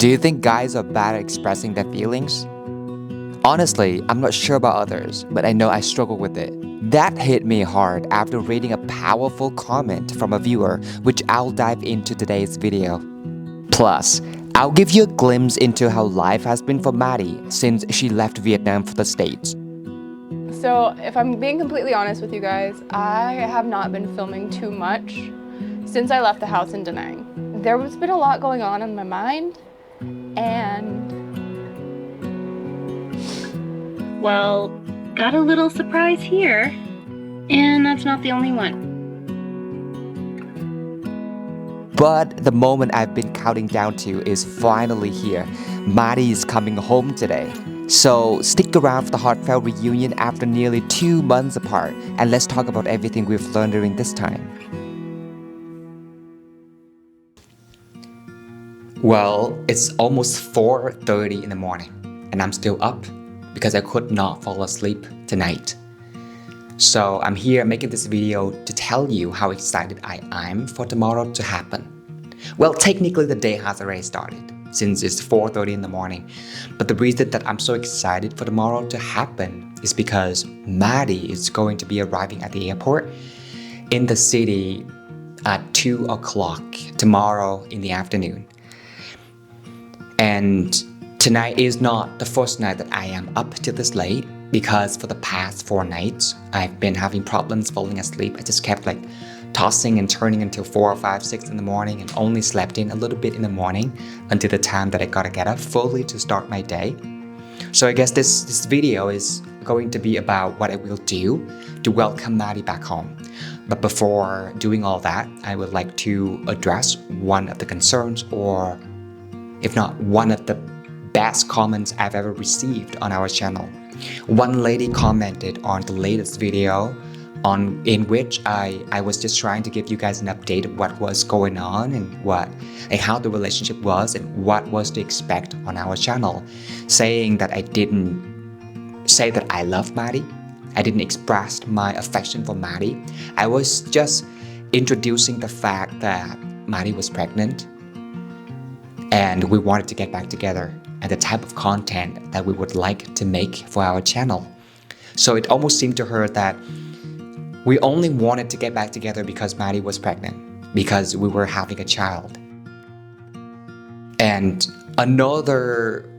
Do you think guys are bad at expressing their feelings? Honestly, I'm not sure about others, but I know I struggle with it. That hit me hard after reading a powerful comment from a viewer, which I'll dive into today's video. Plus, I'll give you a glimpse into how life has been for Madi since she left Vietnam for the States. So if I'm being completely honest with you guys, I have not been filming too much since I left the house in Da Nang. There's been a lot going on in my mind, and well, got a little surprise here, and that's not the only one. But the moment I've been counting down to is finally here. Madi is coming home today. So stick around for the Heartfelt reunion after nearly 2 months apart, and let's talk about everything we've learned during this time. Well, it's almost 4:30 in the morning, and I'm still up because I could not fall asleep tonight. So I'm here making this video to tell you how excited I am for tomorrow to happen. Well, technically the day has already started since it's 4:30 in the morning. But the reason that I'm so excited for tomorrow to happen is because Madi is going to be arriving at the airport in the city at 2 o'clock tomorrow in the afternoon. And tonight is not the first night that I am up till this late, because for the past 4 nights, I've been having problems falling asleep. I just kept tossing and turning until 4 or 5, 6 in the morning, and only slept in a little bit in the morning until the time that I gotta get up fully to start my day. So I guess this video is going to be about what I will do to welcome Madi back home. But before doing all that, I would like to address one of the concerns, or if not one of the best comments I've ever received on our channel. One lady commented on the latest video in which I was just trying to give you guys an update of what was going on and how the relationship was and what was to expect on our channel, saying that I didn't say that I love Madi. I didn't express my affection for Madi. I was just introducing the fact that Madi was pregnant and we wanted to get back together, and the type of content that we would like to make for our channel. So it almost seemed to her that we only wanted to get back together because Madi was pregnant, because we were having a child. And another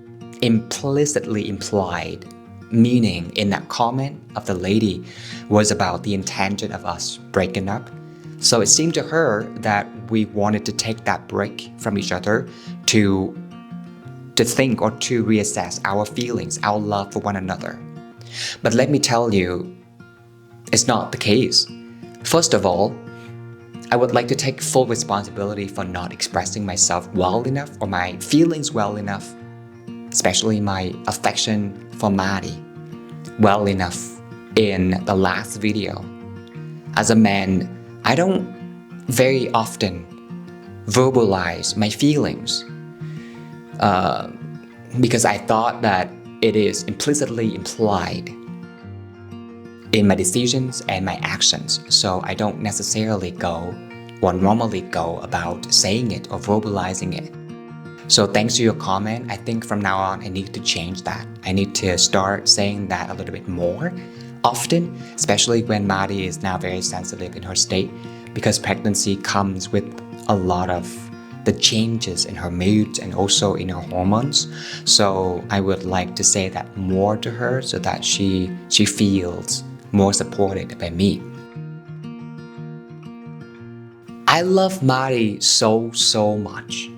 implicitly implied meaning in that comment of the lady was about the intention of us breaking up. So it seemed to her that we wanted to take that break from each other to think or to reassess our feelings, our love for one another. But let me tell you, it's not the case. First of all, I would like to take full responsibility for not expressing myself well enough or my feelings well enough, especially my affection for Madi well enough in the last video. As a man, I don't very often verbalize my feelings because I thought that it is implicitly implied in my decisions and my actions, so I don't necessarily normally go about saying it or verbalizing it. So thanks to your comment, I think from now on I need to change that. I need to start saying that a little bit more often, especially when Madi is now very sensitive in her state, because pregnancy comes with a lot of the changes in her mood and also in her hormones. So I would like to say that more to her so that she feels more supported by me. I love Madi so much.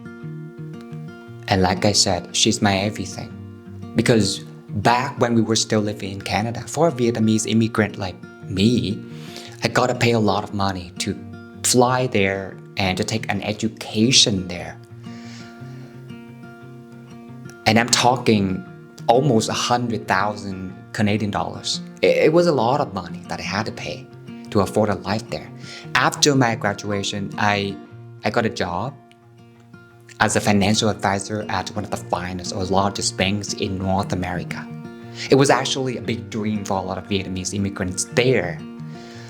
And like I said, she's my everything. Because back when we were still living in Canada, for a Vietnamese immigrant like me, I gotta pay a lot of money to fly there and to take an education there. And I'm talking almost 100,000 Canadian dollars. It was a lot of money that I had to pay to afford a life there. After my graduation, I got a job as a financial advisor at one of the finest or largest banks in North America. It was actually a big dream for a lot of Vietnamese immigrants there.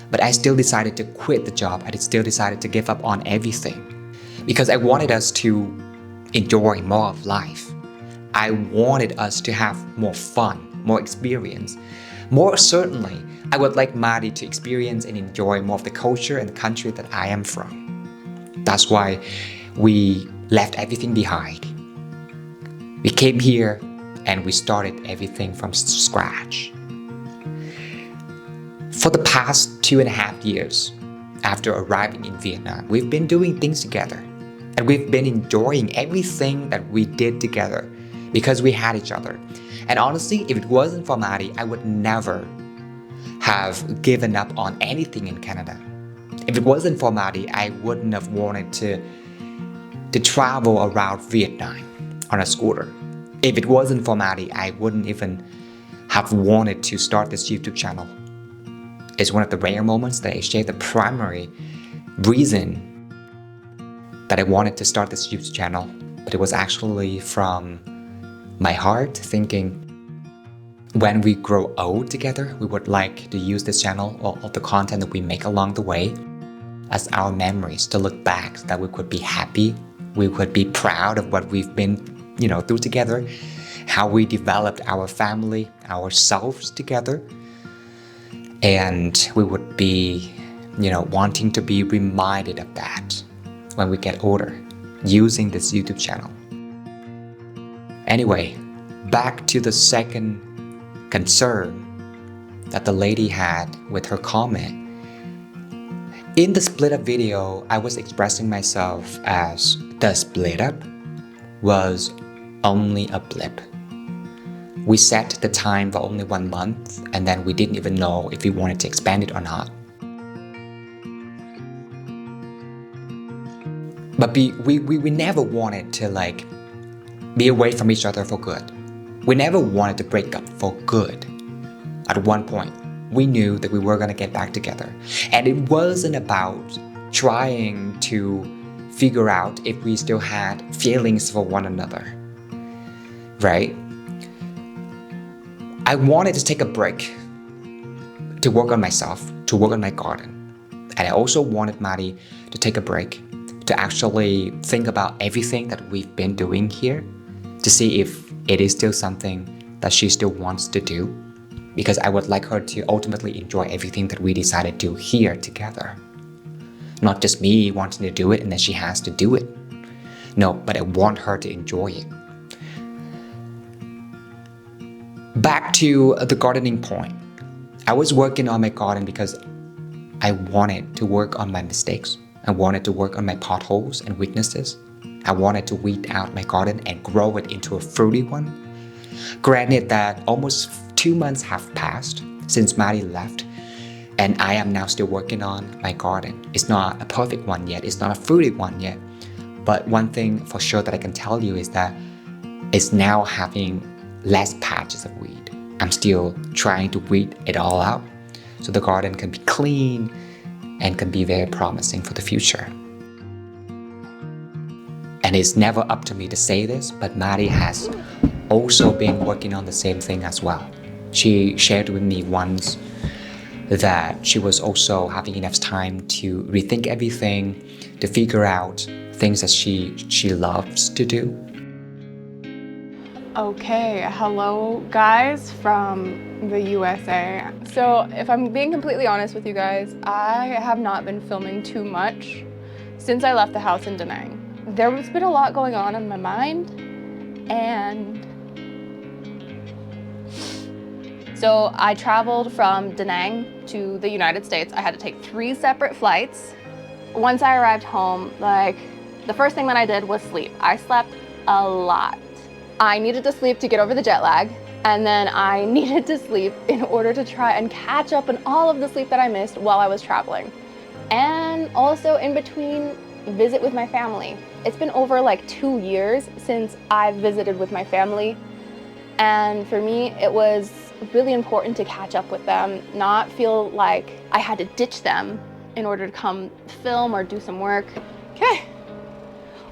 But I still decided to quit the job. I still decided to give up on everything because I wanted us to enjoy more of life. I wanted us to have more fun, more experience. More certainly, I would like Madi to experience and enjoy more of the culture and the country that I am from. That's why we left everything behind. We came here and we started everything from scratch. For the past 2.5 years, after arriving in Vietnam, we've been doing things together. And we've been enjoying everything that we did together because we had each other. And honestly, if it wasn't for Madi, I would never have given up on anything in Canada. If it wasn't for Madi, I wouldn't have wanted to travel around Vietnam on a scooter. If it wasn't for Madi, I wouldn't even have wanted to start this YouTube channel. It's one of the rare moments that I share the primary reason that I wanted to start this YouTube channel, but it was actually from my heart thinking when we grow old together, we would like to use this channel or the content that we make along the way as our memories to look back, so that we could be happy, we could be proud of what we've been, through together, how we developed our family, ourselves together, and we would be, wanting to be reminded of that when we get older, using this YouTube channel. Anyway, back to the second concern that the lady had with her comment. In the split up video, I was expressing myself as the split up was only a blip. We set the time for only 1 month, and then we didn't even know if we wanted to expand it or not. But we never wanted to be away from each other for good. We never wanted to break up for good. At one point, we knew that we were going to get back together. And it wasn't about trying to figure out if we still had feelings for one another. Right? I wanted to take a break to work on myself, to work on my garden. And I also wanted Madi to take a break to actually think about everything that we've been doing here, to see if it is still something that she still wants to do, because I would like her to ultimately enjoy everything that we decided to do here together. Not just me wanting to do it and then she has to do it. No, but I want her to enjoy it. Back to the gardening point. I was working on my garden because I wanted to work on my mistakes. I wanted to work on my potholes and weaknesses. I wanted to weed out my garden and grow it into a fruity one. Granted that almost 2 months have passed since Madi left, and I am now still working on my garden. It's not a perfect one yet, it's not a fruity one yet, but one thing for sure that I can tell you is that it's now having less patches of weed. I'm still trying to weed it all out so the garden can be clean and can be very promising for the future. And it's never up to me to say this, but Madi has also been working on the same thing as well. She shared with me once that she was also having enough time to rethink everything, to figure out things that she loves to do. Okay, hello guys from the USA. So if I'm being completely honest with you guys, I have not been filming too much since I left the house in Da Nang. There's been a lot going on in my mind, and so I traveled from Da Nang to the United States. I had to take 3 separate flights. Once I arrived home, the first thing that I did was sleep. I slept a lot. I needed to sleep to get over the jet lag, and then I needed to sleep in order to try and catch up on all of the sleep that I missed while I was traveling. And also in between, visit with my family. It's been over 2 years since I visited with my family, and for me it was really important to catch up with them, not feel like I had to ditch them in order to come film or do some work. Okay.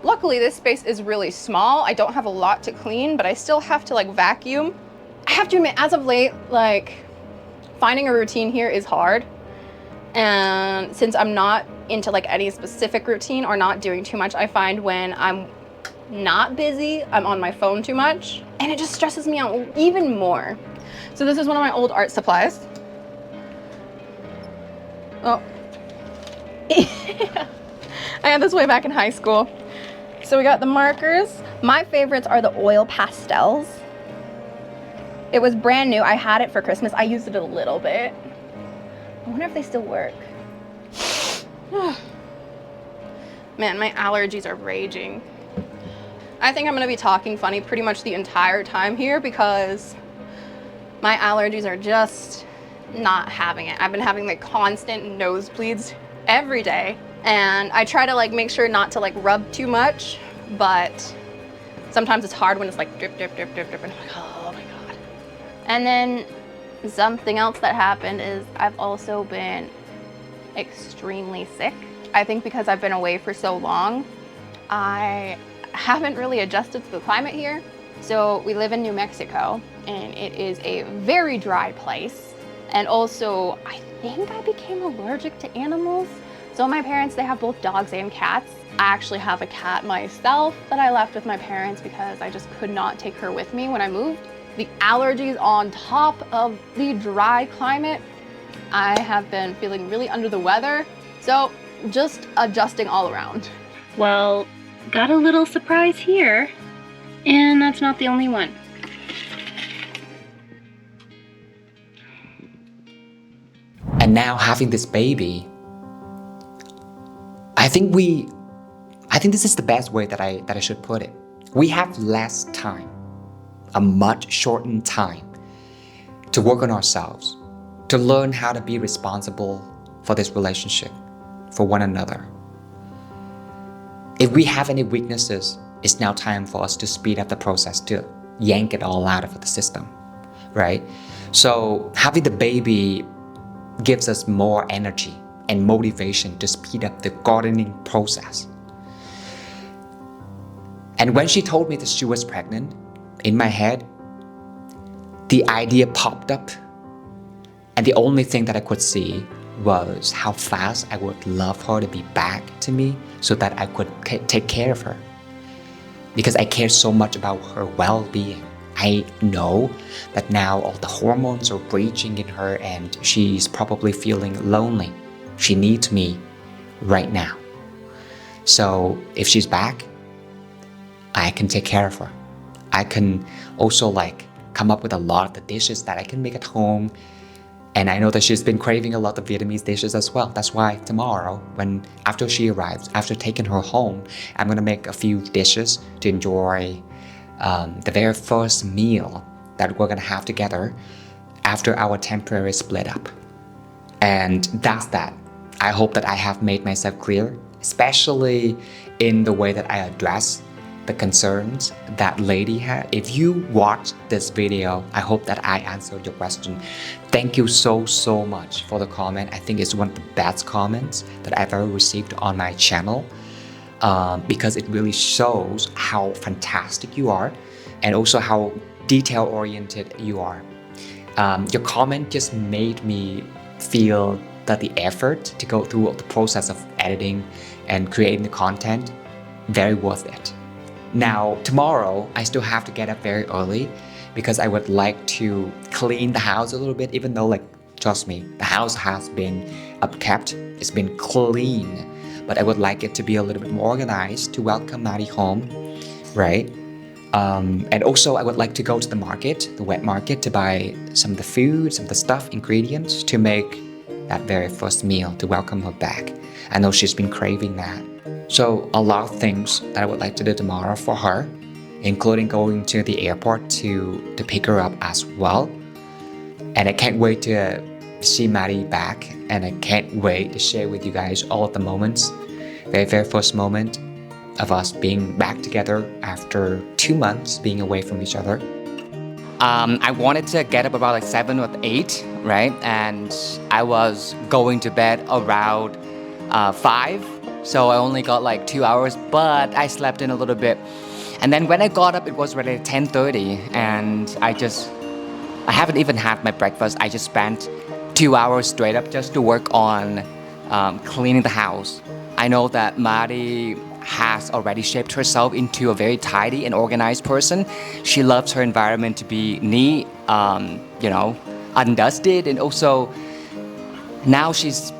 Luckily this space is really small. I don't have a lot to clean, but I still have to vacuum. I have to admit, as of late, finding a routine here is hard. And since I'm not into any specific routine or not doing too much, I find when I'm not busy, I'm on my phone too much, and it just stresses me out even more. So this is one of my old art supplies. Oh. I had this way back in high school. So we got the markers. My favorites are the oil pastels. It was brand new. I had it for Christmas. I used it a little bit. I wonder if they still work. Man, my allergies are raging. I think I'm gonna be talking funny pretty much the entire time here because my allergies are just not having it. I've been having like constant nosebleeds every day, and I try to like make sure not to like rub too much, but sometimes it's hard when it's like drip, drip, drip, drip, drip, and I'm like, oh my God. And then something else that happened is I've also been extremely sick. I think because I've been away for so long, I haven't really adjusted to the climate here. So we live in New Mexico, and it is a very dry place. And also, I think I became allergic to animals. So my parents, they have both dogs and cats. I actually have a cat myself that I left with my parents because I just could not take her with me when I moved. The allergies on top of the dry climate, I have been feeling really under the weather. So just adjusting all around. Well, got a little surprise here, and that's not the only one. And now having this baby, I think this is the best way that I should put it. We have less time, a much shortened time to work on ourselves, to learn how to be responsible for this relationship, for one another. If we have any weaknesses, it's now time for us to speed up the process, to yank it all out of the system, right? So having the baby gives us more energy and motivation to speed up the gardening process. And when she told me that she was pregnant, in my head, the idea popped up, and the only thing that I could see was how fast I would love her to be back to me so that I could take care of her. Because I care so much about her well-being. I know that now all the hormones are raging in her and she's probably feeling lonely. She needs me right now. So if she's back, I can take care of her. I can also like come up with a lot of the dishes that I can make at home. And I know that she's been craving a lot of Vietnamese dishes as well. That's why tomorrow, after she arrives, after taking her home, I'm gonna make a few dishes to enjoy the very first meal that we're gonna have together after our temporary split up. And that's that. I hope that I have made myself clear, especially in the way that I address the concerns that lady had. If you watched this video, I hope that I answered your question. Thank you so much for the comment. I think it's one of the best comments that I've ever received on my channel. Because it really shows how fantastic you are and also how detail-oriented you are. Your comment just made me feel that the effort to go through the process of editing and creating the content, very worth it. Now, tomorrow, I still have to get up very early because I would like to clean the house a little bit, even though, like, trust me, the house has been upkept, it's been clean. But I would like it to be a little bit more organized to welcome Madi home, right? And also I would like to go to the market, the wet market, to buy some of the food, some of the stuff, ingredients to make that very first meal to welcome her back. I know she's been craving that. So a lot of things that I would like to do tomorrow for her, including going to the airport to pick her up as well. And I can't wait to see Madi back, and I can't wait to share with you guys all of the moments, very first moment of us being back together after 2 months being away from each other. I wanted to get up about like 7 or 8, right? And I was going to bed around 5, so I only got like 2 hours, but I slept in a little bit. And then when I got up, it was already 10:30, and I haven't even had my breakfast. I just spent 2 hours straight up just to work on cleaning the house. I know that Madi has already shaped herself into a very tidy and organized person. She loves her environment to be neat, undusted, and also now she's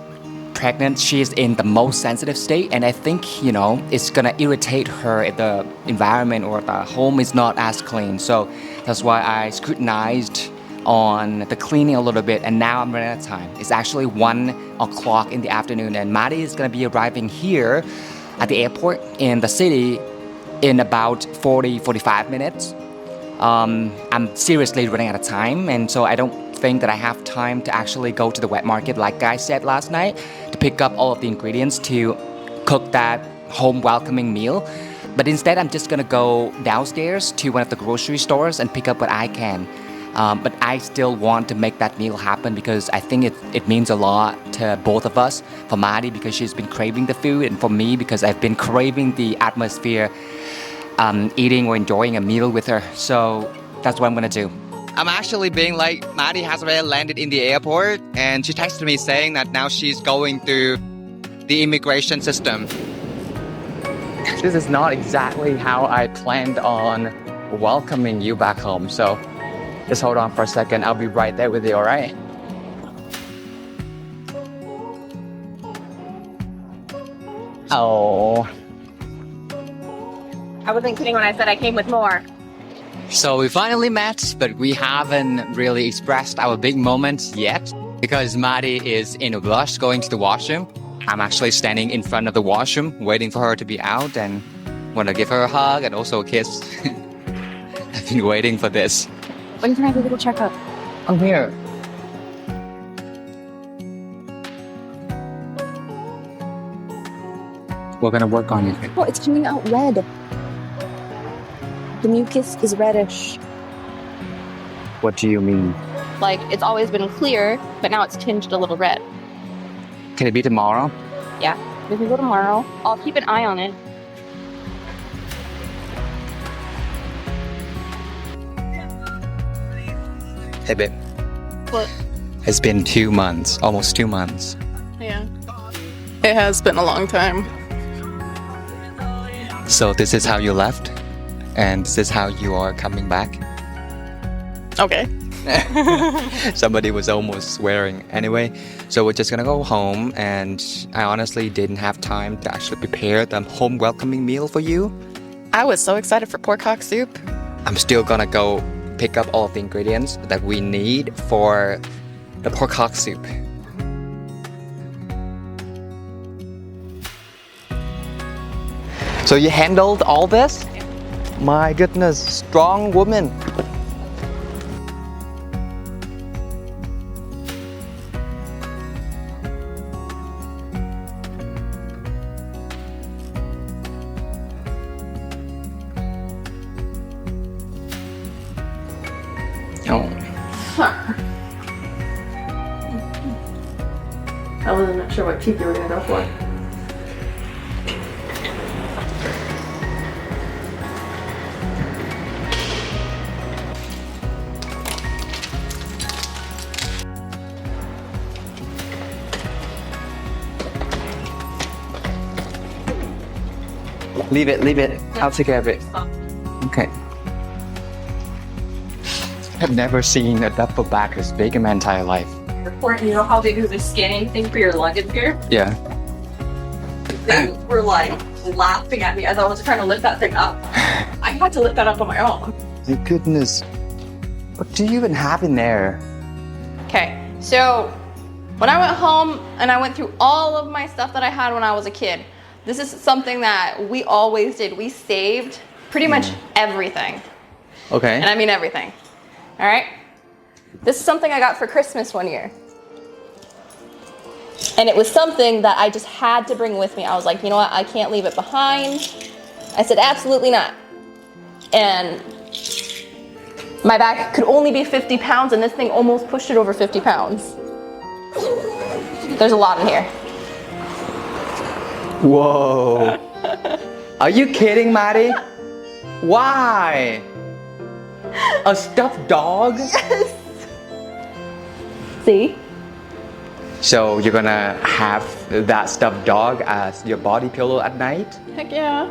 pregnant. She's in the most sensitive state, and I think it's gonna irritate her if the environment or the home is not as clean. So that's why I scrutinized on the cleaning a little bit, and now I'm running out of time. It's actually 1 o'clock in the afternoon, and Madi is gonna be arriving here at the airport in the city in about 45 minutes. I'm seriously running out of time, and so I don't think that I have time to actually go to the wet market like I said last night to pick up all of the ingredients to cook that home welcoming meal. But instead, I'm just gonna go downstairs to one of the grocery stores and pick up what I can. But I still want to make that meal happen because I think it means a lot to both of us. For Madi because she's been craving the food, and for me because I've been craving the atmosphere, eating or enjoying a meal with her. So that's what I'm gonna do. I'm actually being late. Madi has already landed in the airport, and she texted me saying that now she's going through the immigration system. This is not exactly how I planned on welcoming you back home, so just hold on for a second. I'll be right there with you, alright? Oh. I wasn't kidding when I said I came with more. So we finally met, but we haven't really expressed our big moments yet because Madi is in a rush going to the washroom. I'm actually standing in front of the washroom waiting for her to be out and want to give her a hug and also a kiss. I've been waiting for this. When can I have a little checkup? I'm here. We're gonna work on it. Oh, it's coming out red. The mucus is reddish. What do you mean? Like, it's always been clear, but now it's tinged a little red. Can it be tomorrow? Yeah, we can go tomorrow. I'll keep an eye on it. Hey, babe. What? It's been 2 months, almost 2 months. Yeah. It has been a long time. So this is how you left? And this is how you are coming back? Okay. Somebody was almost swearing. Anyway, so we're just gonna go home, and I honestly didn't have time to actually prepare the home welcoming meal for you. I was so excited for pork hock soup. I'm still gonna go pick up all of the ingredients that we need for the pork hock soup. So you handled all this? My goodness, strong woman. Oh. I wasn't sure what teeth you were gonna go for. Leave it. I'll take care of it. Okay. I've never seen a duffel bag this big in my entire life. You know how they do the scanning thing for your luggage here? Yeah. They were like laughing at me as I was trying to lift that thing up. I had to lift that up on my own. My goodness. What do you even have in there? Okay, so when I went home and I went through all of my stuff that I had when I was a kid, this is something that we always did. We saved pretty much everything. Okay. And I mean everything. All right? This is something I got for Christmas one year. And it was something that I just had to bring with me. I was like, you know what? I can't leave it behind. I said, absolutely not. And my bag could only be 50 pounds, and this thing almost pushed it over 50 pounds. There's a lot in here. Whoa. Are you kidding, Madi? Why? A stuffed dog? Yes. See? So you're gonna have that stuffed dog as your body pillow at night? Heck yeah.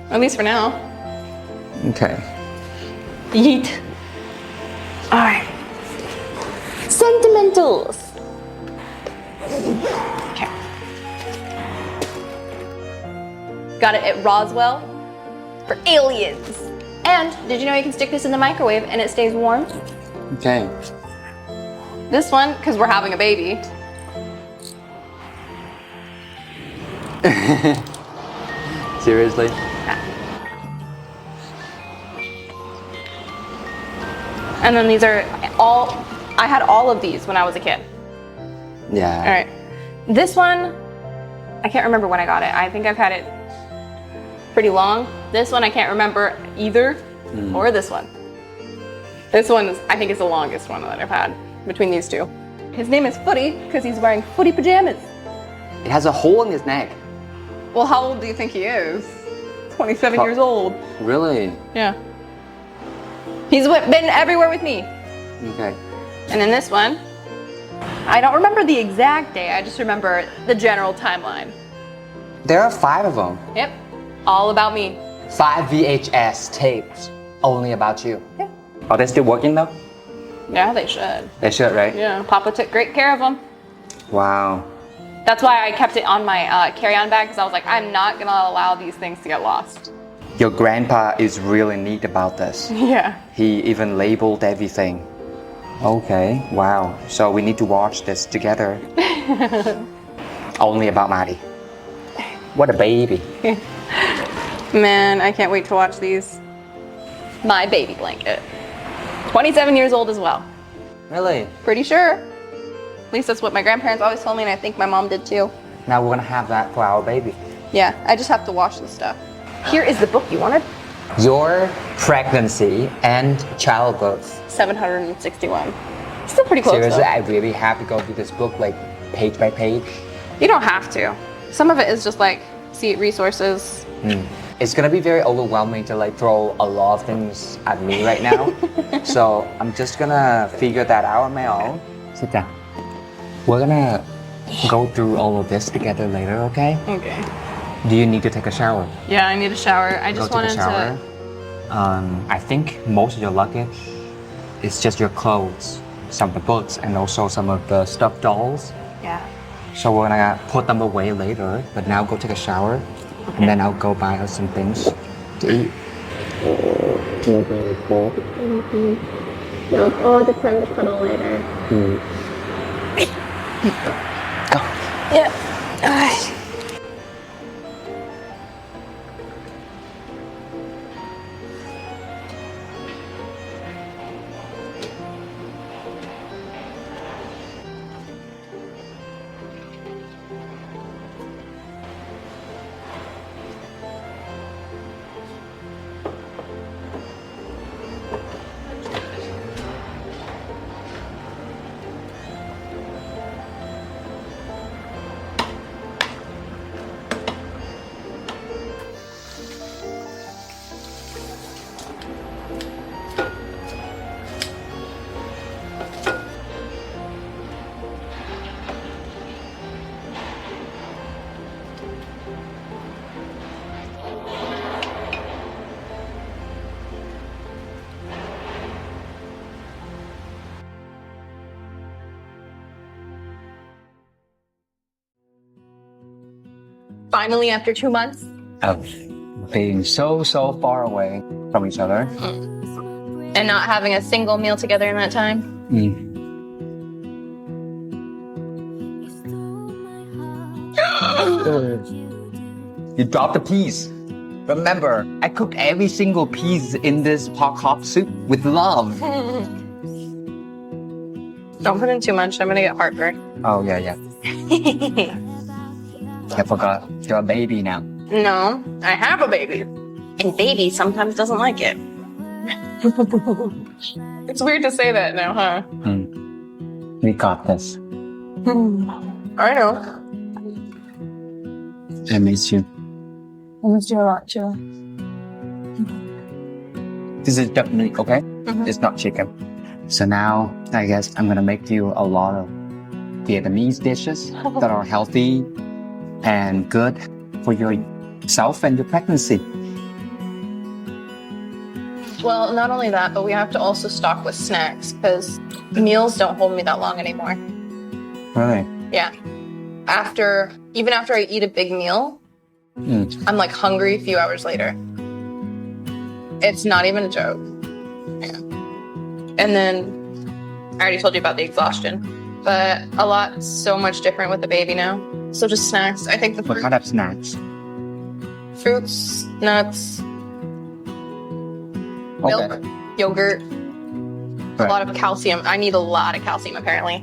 At least for now. Okay. Yeet. Alright. Sentimentals. Okay. Got it at Roswell for aliens. And did you know you can stick this in the microwave and it stays warm? Okay. This one, because we're having a baby. Seriously? And then these are all, I had all of these when I was a kid. Yeah. All right. This one, I can't remember when I got it. I think I've had it pretty long. This one, I can't remember either, or this one. This one, I think is the longest one that I've had between these two. His name is Footy because he's wearing footy pajamas. It has a hole in his neck. Well, how old do you think he is? 27 years old. Really? Yeah. He's been everywhere with me. Okay. And then this one, I don't remember the exact day, I just remember the general timeline. There are 5 of them. Yep, all about me. 5 VHS tapes only about you. Yeah. Are they still working though? Yeah, they should. They should, right? Yeah, Papa took great care of them. Wow. That's why I kept it on my carry-on bag, because I was like, I'm not gonna allow these things to get lost. Your grandpa is really neat about this. Yeah. He even labeled everything. Okay, wow. So we need to watch this together. Only about Madi. What a baby. Man, I can't wait to watch these. My baby blanket. 27 years old as well. Really? Pretty sure. At least that's what my grandparents always told me, and I think my mom did too. Now we're gonna have that for our baby. Yeah, I just have to wash the stuff. Here is the book you wanted. Your pregnancy and childbirth. 761. Still pretty close Seriously, though. I really have to go through this book like page by page. You don't have to. Some of it is just like, see resources. It's gonna be very overwhelming to like throw a lot of things at me right now. So I'm just gonna figure that out on my own. Sit down. We're gonna go through all of this together later, okay? Okay. Do you need to take a shower? Yeah, I need a shower. I just Go take wanted a shower. I think most of your luggage is just your clothes, some of the books, and also some of the stuffed dolls. Yeah. So we're gonna put them away later, but now go take a shower, and then I'll go buy us some things to eat. No, all the time to cuddle later. Go. Yeah. Finally, after 2 months. Of being so far away from each other. And not having a single meal together in that time. You dropped the peas. Remember, I cooked every single piece in this hot soup with love. Don't put in too much. I'm gonna get heartburn. Oh, yeah. I forgot. You're a baby now. No, I have a baby. And baby sometimes doesn't like it. It's weird to say that now, huh? We got this. I know. I miss you. I miss you a lot too. This is definitely okay. It's not chicken. So now, I guess I'm gonna make you a lot of Vietnamese dishes that are healthy and good for yourself and your pregnancy. Well, not only that, but we have to also stock with snacks because meals don't hold me that long anymore. Really? Yeah. Even after I eat a big meal, I'm like hungry a few hours later. It's not even a joke. Yeah. And then I already told you about the exhaustion, but so much different with the baby now. So just snacks. I think What kind of snacks? fruits, nuts, milk, yogurt, a lot of calcium. I need a lot of calcium apparently.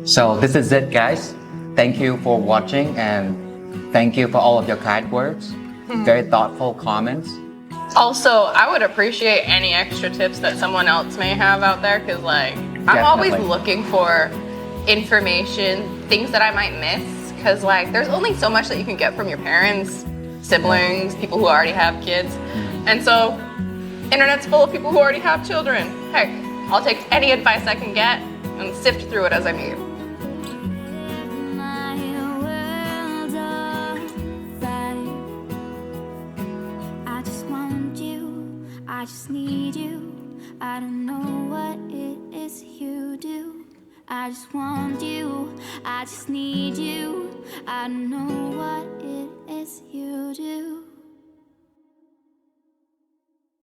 So this is it, guys. Thank you for watching and thank you for all of your kind words. Very thoughtful comments. Also, I would appreciate any extra tips that someone else may have out there because like I'm Definitely. always looking for information, things that I might miss because like there's only so much that you can get from your parents, siblings, people who already have kids. And so internet's full of people who already have children. Heck, I'll take any advice I can get and sift through it as I need. I just need you. I don't know what it is you do. I just want you. I just need you. I don't know what it is you do.